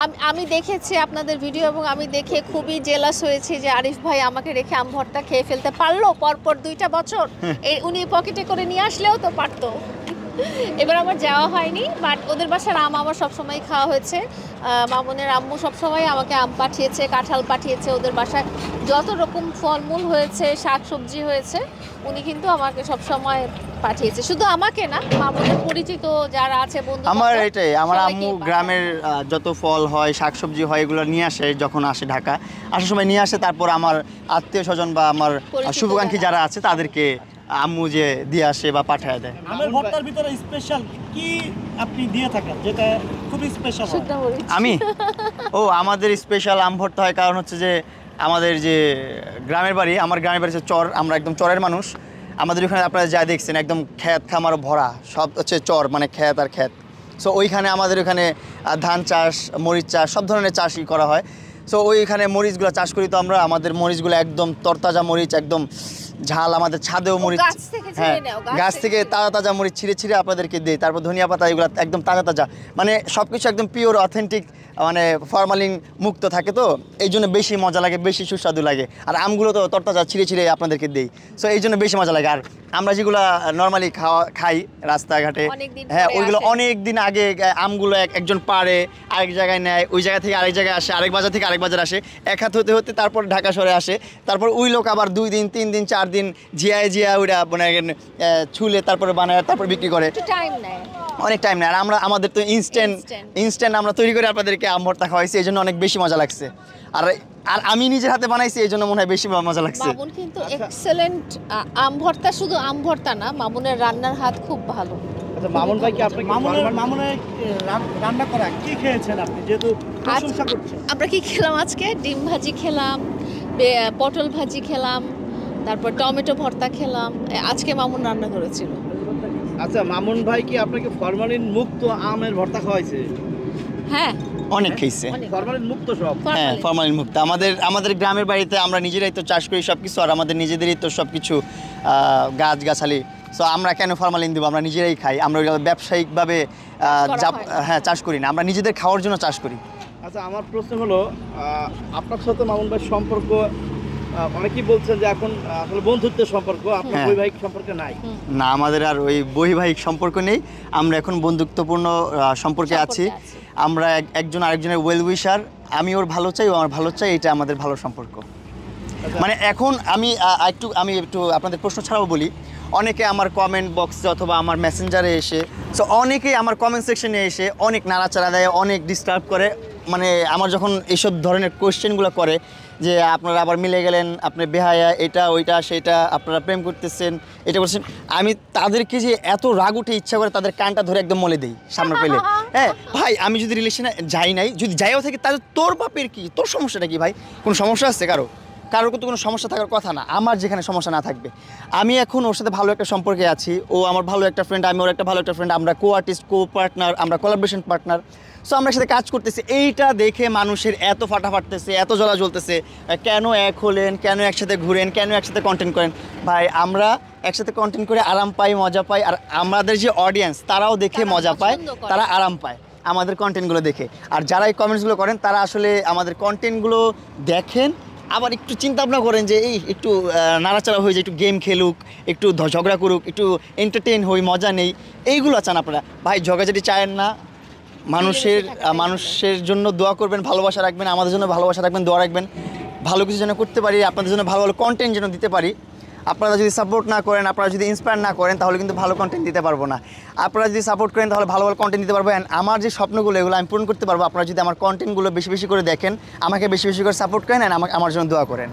আমি দেখেছি আপনাদের ভিডিও এবং আমি দেখে খুবই জেলাস হয়েছি যে আরিফ ভাই আমাকে রেখে আম ভর্তা খেয়ে ফেলতে পারলো পরপর 2টা বছর। উনি পকেটে করে নিয়ে আসলেও তো পারতো। এবার আমার যাওয়া হয়নি, বাট ওদের বাসার আম আমার সবসময় খাওয়া হয়েছে। মামুনের আম্মু সবসময় আমাকে আম পাঠিয়েছে, কাঁঠাল পাঠিয়েছে। ওদের বাসায় যত রকম ফলমূল হয়েছে, শাক সবজি হয়েছে, উনি কিন্তু আমাকে সবসময় পাঠিয়েছে। শুধু আমাকে না, মামুনের পরিচিত যারা আছে বন্ধু আমার এটাই, আমার আম্মু গ্রামের যত ফল হয়, শাকসবজি হয়, এগুলো নিয়ে আসে যখন আসে ঢাকা আসার সময় নিয়ে আসে। তারপর আমার আত্মীয় স্বজন বা আমার শুভাকাঙ্ক্ষী যারা আছে তাদেরকে আম্মু যে দিয়ে আসে বা পাঠায় দেয়। আমের ভর্তার ভিতরে স্পেশাল কি আপনি দিয়ে থাকেন যেটা খুব স্পেশাল? আমি আমাদের স্পেশাল আম ভর্তা হয় কারণ হচ্ছে যে আমাদের যে গ্রামের বাড়ি, আমার গ্রামের বাড়ি হচ্ছে চর, আমরা একদম চরের মানুষ। আমাদের ওখানে আপনারা যা দেখছেন একদম ক্ষেত খামার ভরা, সব হচ্ছে চর, মানে ক্ষেত আর ক্ষেত। সো ওইখানে আমাদের ওখানে ধান চাষ, মরিচ চাষ, সব ধরনের চাষই করা হয়। সো ওইখানে মরিচগুলো চাষ করি তো আমরা। আমাদের মরিচগুলো একদম তরতাজা মরিচ, একদম ঝাল। আমাদের ছাদেও মরিচ, হ্যাঁ, গাছ থেকে তাজা তাজা মরিচ ছিঁড়ে ছিঁড়ে আপনাদেরকে দিই। তারপর ধনিয়া পাতা, এগুলো একদম তাজা তাজা, মানে সব কিছু একদম পিওর অথেন্টিক, মানে ফরমালিন মুক্ত থাকে। তো এই জন্য বেশি মজা লাগে, বেশি সুস্বাদু লাগে। আর আমগুলো তো তরতাজা ছিঁড়ে ছিঁড়ে আপনাদেরকে দিই। সো এই জন্য বেশি মজা লাগে। আর আমরা যেগুলো নর্মালি খাই রাস্তাঘাটে, হ্যাঁ, ওইগুলো অনেক দিন আগে আমগুলো একজন পাড়ে আরেক জায়গায় নেয়, ওই জায়গা থেকে আরেক জায়গায় আসে, আরেক বাজার থেকে আরেক বাজার আসে, এক হাত হতে হতে তারপর ঢাকা শহরে আসে। তারপর ওই লোক আবার 2 দিন 3 দিন 4 দিন জিয়া ওইটা মানে ছুলে তারপরে বানায়, তারপর বিক্রি করে। অনেক টাইম নেয়। আর আমাদের তো ইনস্ট্যান্ট আমরা তৈরি করে আপনাদেরকে আম ভর্তা খাওয়াইছি, এই জন্য অনেক বেশি মজা লাগছে। আর আমি নিজের হাতে বানাইছি, এই জন্য মনে হয় বেশি মজা লাগছে। মামুন কিন্তু এক্সেলেন্ট আম ভর্তা, শুধু আম ভর্তা না, মামুনের রান্নার হাত খুব ভালো। আচ্ছা, মামুন ভাই কি আপনি মামুনের রান্না করা কি খেয়েছেন আপনি, যেহেতু প্রশংসা করছেন? আমরা কি খেলাম আজকে? ডিম ভাজি খেলাম, পটল ভাজি খেলাম, তারপর টমেটো ভর্তা খেলাম। আজকে মামুন রান্না করেছিল। আচ্ছা, মামুন ভাই কি আপনাকে ফরমালিন মুক্ত আমের ভর্তা খাওয়াইছে? হ্যাঁ, অনেক খেয়েছে। ফরমালিন মুক্ত সব? হ্যাঁ, ফরমালিন মুক্ত। আমাদের গ্রামের বাড়িতে আমরা নিজেরাই তো চাষ করি সব কিছু, আর আমাদের নিজেদেরই তো সব কিছু গাছগাছালি। সো আমরা কেন ফরমালিন দেবো? আমরা নিজেরাই খাই। আমরা ব্যবসায়িকভাবে হ্যাঁ চাষ করি না, আমরা নিজেদের খাওয়ার জন্য চাষ করি। আচ্ছা, আমার প্রশ্ন হলো, আপনার সাথে মামুন ভাইয়ের সম্পর্ক, অনেকেই বলছেন যে এখন আসলে বন্ধুত্বের সম্পর্ক, আপনার বৈবাহিক সম্পর্ক নাই? না, আমাদের আর ওই বৈবাহিক সম্পর্ক নেই। আমরা এখন বন্ধুত্বপূর্ণ সম্পর্কে আছি। আমরা একজন আরেকজনের ওয়েল উইশার। আমি ওর ভালো চাই, ও আমার ভালো চাই, এটা আমাদের ভালো সম্পর্ক। মানে এখন আমি একটু আপনাদের প্রশ্ন ছাড়াও বলি, অনেকে আমার কমেন্ট বক্সে অথবা আমার মেসেঞ্জারে এসে, সো অনেকেই আমার কমেন্ট সেকশনে এসে অনেক নাড়াচাড়া দেয়, অনেক ডিস্টার্ব করে। মানে আমার যখন এইসব ধরনের কোয়েশ্চেনগুলো করে যে আপনারা আবার মিলে গেলেন, আপনি বেহায়া, এটা ওইটা সেটা, আপনারা প্রেম করতেছেন, এটা করছেন, আমি তাদেরকে যে এত রাগ উঠে ইচ্ছা করে তাদের কানটা ধরে একদম মলে দিই সামনে পেলে। হ্যাঁ ভাই, আমি যদি রিলেশনে যাই নাই, যদি যাইও থাকি, তাহলে তোর বাপের কি, তোর সমস্যাটা কি ভাই? কোনো সমস্যা আছে কারোর কিন্তু কোনো সমস্যা থাকার কথা না। আমার যেখানে সমস্যা না থাকবে, আমি এখন ওর সাথে ভালো একটা সম্পর্কে আছি, ও আমার ভালো একটা ফ্রেন্ড, আমি ওর একটা ভালো একটা ফ্রেন্ড, আমরা কো আর্টিস্ট, কো পার্টনার, আমরা কোলাবোরেশন পার্টনার। সো আমরা সাথে কাজ করতেছি। এইটা দেখে মানুষের এত ফাটাফাটতেছে, এত জ্বলা জ্বলতেছে, কেন এক হলেন, কেন একসাথে ঘুরেন, কেন একসাথে কন্টেন্ট করেন। ভাই, আমরা একসাথে কন্টেন্ট করে আরাম পাই, মজা পাই, আর আমাদের যে অডিয়েন্স তারাও দেখে মজা পায়, তারা আরাম পায় আমাদের কন্টেন্টগুলো দেখে। আর যারা এই কমেন্টসগুলো করেন তারা আসলে আমাদের কন্টেন্টগুলো দেখেন, আবার একটু চিন্তা ভাবনা করেন যে এই একটু নাড়াচাড়া হয়ে যায়, একটু গেম খেলুক, একটু ঝগড়া করুক, একটু এন্টারটেইন হই, মজা নেই, এইগুলো চান আপনারা। ভাই, ঝগড়াঝাটি চায়েন না। মানুষের জন্য দোয়া করবেন, ভালোবাসা রাখবেন, আমাদের জন্য ভালোবাসা রাখবেন, দোয়া রাখবেন, ভালো কিছু যেন করতে পারি, আপনাদের জন্য ভালো ভালো কন্টেন্ট যেন দিতে পারি। আপনারা যদি সাপোর্ট না করেন, আপনারা যদি ইন্সপায়ার না করেন, তাহলে কিন্তু ভালো কন্টেন্ট দিতে পারবো না। আপনারা যদি সাপোর্ট করেন, তাহলে ভালো ভালো কন্টেন্ট দিতে পারবো। আমার যে স্বপ্নগুলো, এগুলো আমি পূরণ করতে পারবো। আপনারা যদি আমার কন্টেন্টগুলো বেশি বেশি করে দেখেন, আমাকে বেশি বেশি করে সাপোর্ট করেন, আমার জন্য দোয়া করেন।